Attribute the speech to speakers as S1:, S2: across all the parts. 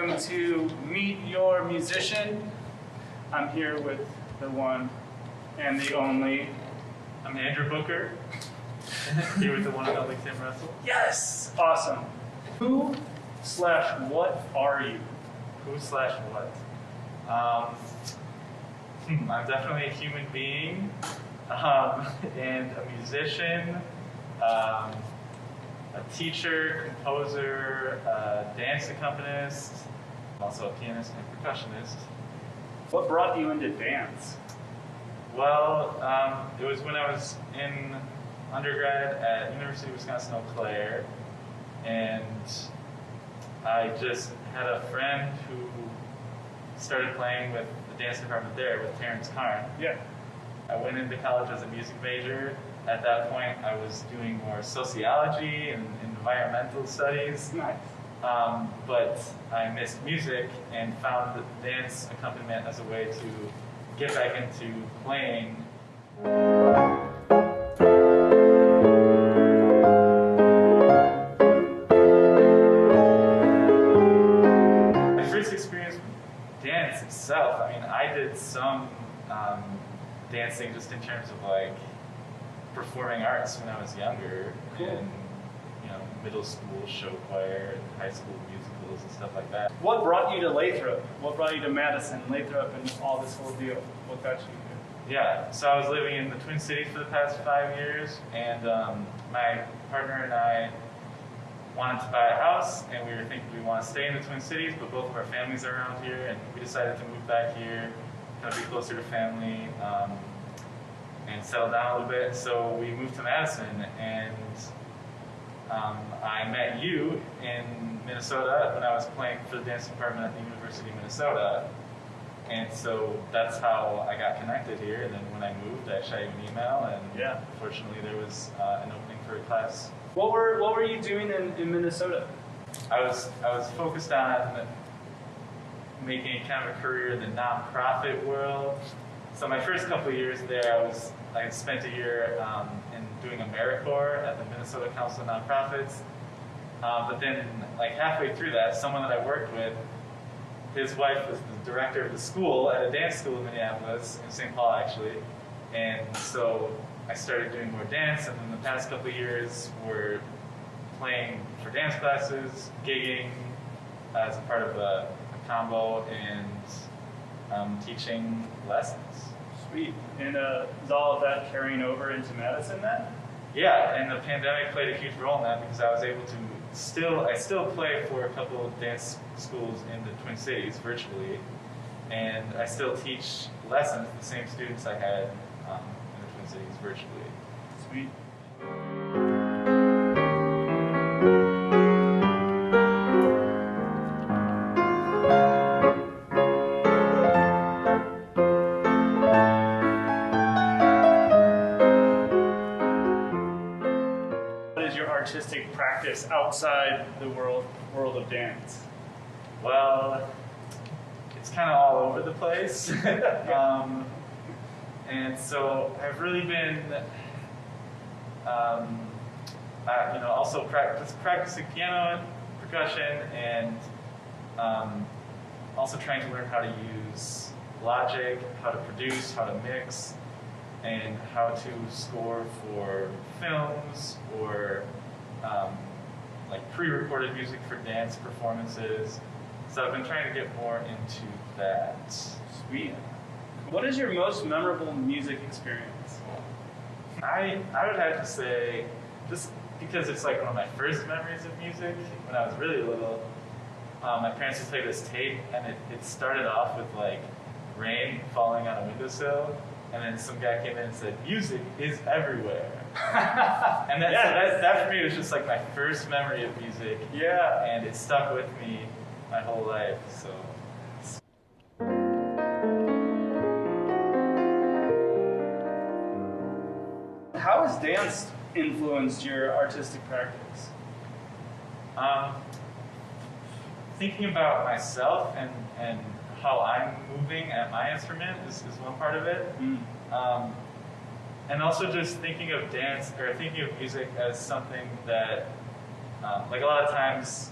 S1: welcome to Meet Your Musician. I'm here with the one and the only.
S2: I'm Andrew Bocher, here with the one and only Tim Russell.
S1: Yes! Awesome. Who/what are you?
S2: Who/what? I'm definitely a human being, and a musician, a teacher, composer, dance accompanist, also a pianist and percussionist.
S1: What brought you into dance?
S2: Well, it was when I was in undergrad at University of Wisconsin-Eau Claire, and I just had a friend who started playing with the dance department there with Terrence Karn.
S1: Yeah.
S2: I went into college as a music major. At that point, I was doing more sociology and environmental studies.
S1: Nice.
S2: But I missed music and found the dance accompaniment as a way to get back into playing. My first experience with dance itself, I mean, I did some dancing just in terms of like performing arts when I was younger.
S1: Cool.
S2: In, middle school show choir and high school musicals and stuff like that.
S1: What brought you to Lathrop? What brought you to Madison, Lathrop, and all this whole deal? What got you here?
S2: Yeah, so I was living in the Twin Cities for the past 5 years, and my partner and I wanted to buy a house, and we were thinking we want to stay in the Twin Cities, but both of our families are around here, and we decided to move back here, kind of be closer to family, and settle down a little bit. So we moved to Madison, and I met you in Minnesota when I was playing for the dance department at the University of Minnesota. And so that's how I got connected here. And then when I moved, I shot you an email, and fortunately there was an opening for a class.
S1: What were you doing in Minnesota?
S2: I was focused on making kind of a career in the nonprofit world. So my first couple of years there, I spent a year in doing AmeriCorps at the Minnesota Council of Nonprofits. But then, like halfway through that, someone that I worked with, his wife was the director of the school at a dance school in Minneapolis, in St. Paul actually. And so I started doing more dance, and then the past couple of years were playing for dance classes, gigging as a part of a combo, and teaching lessons.
S1: Sweet. And is all of that carrying over into Madison then?
S2: Yeah, and the pandemic played a huge role in that because I was able to I still play for a couple of dance schools in the Twin Cities virtually, and I still teach lessons, the same students I had in the Twin Cities virtually.
S1: Sweet. Artistic practice outside the world of dance?
S2: Well, it's kind of all over the place. And so I've really been also practicing piano and percussion, and also trying to learn how to use Logic, how to produce, how to mix, and how to score for films or like pre-recorded music for dance performances. So I've been trying to get more into that.
S1: Sweet. What is your most memorable music experience?
S2: I would have to say, just because it's like one of my first memories of music, when I was really little, my parents would play this tape, and it started off with like rain falling on a windowsill, and then some guy came in and said, "Music is everywhere." And that for me was just like my first memory of music.
S1: Yeah.
S2: And it stuck with me my whole life. So.
S1: How has dance influenced your artistic practice?
S2: Thinking about myself and how I'm moving at my instrument is one part of it. And also just thinking of dance, or thinking of music as something that, like a lot of times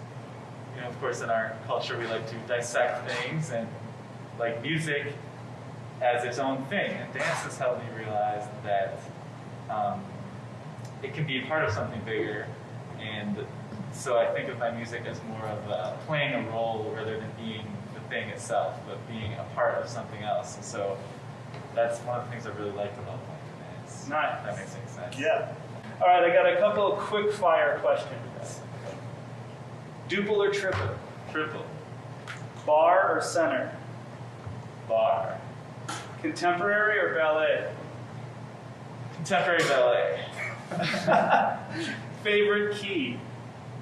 S2: you know, of course, in our culture, we like to dissect things and like music as its own thing. And dance has helped me realize that it can be a part of something bigger. And so I think of my music as more of playing a role rather than being the thing itself, but being a part of something else. And so that's one of the things I really liked about playing dance.
S1: Nice.
S2: If that makes any sense.
S1: Yeah. All right, I got a couple of quick fire questions. Duple or triple?
S2: Triple.
S1: Bar or center?
S2: Bar.
S1: Contemporary or ballet?
S2: Contemporary ballet.
S1: Favorite key?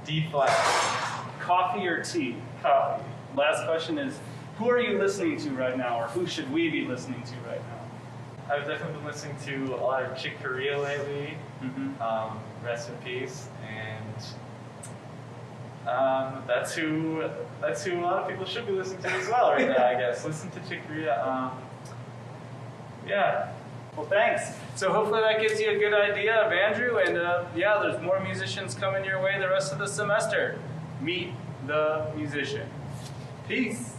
S2: D flat.
S1: Coffee or tea?
S2: Coffee.
S1: Last question is, who are you listening to right now, or who should we be listening to right now?
S2: I've definitely been listening to a lot of Chick Corea lately. Rest in peace. And that's who a lot of people should be listening to as well right now, I guess. Listen to Chick Corea. Yeah.
S1: Well, thanks. So hopefully that gives you a good idea of Andrew, and yeah, there's more musicians coming your way the rest of the semester. Meet the musician. Peace.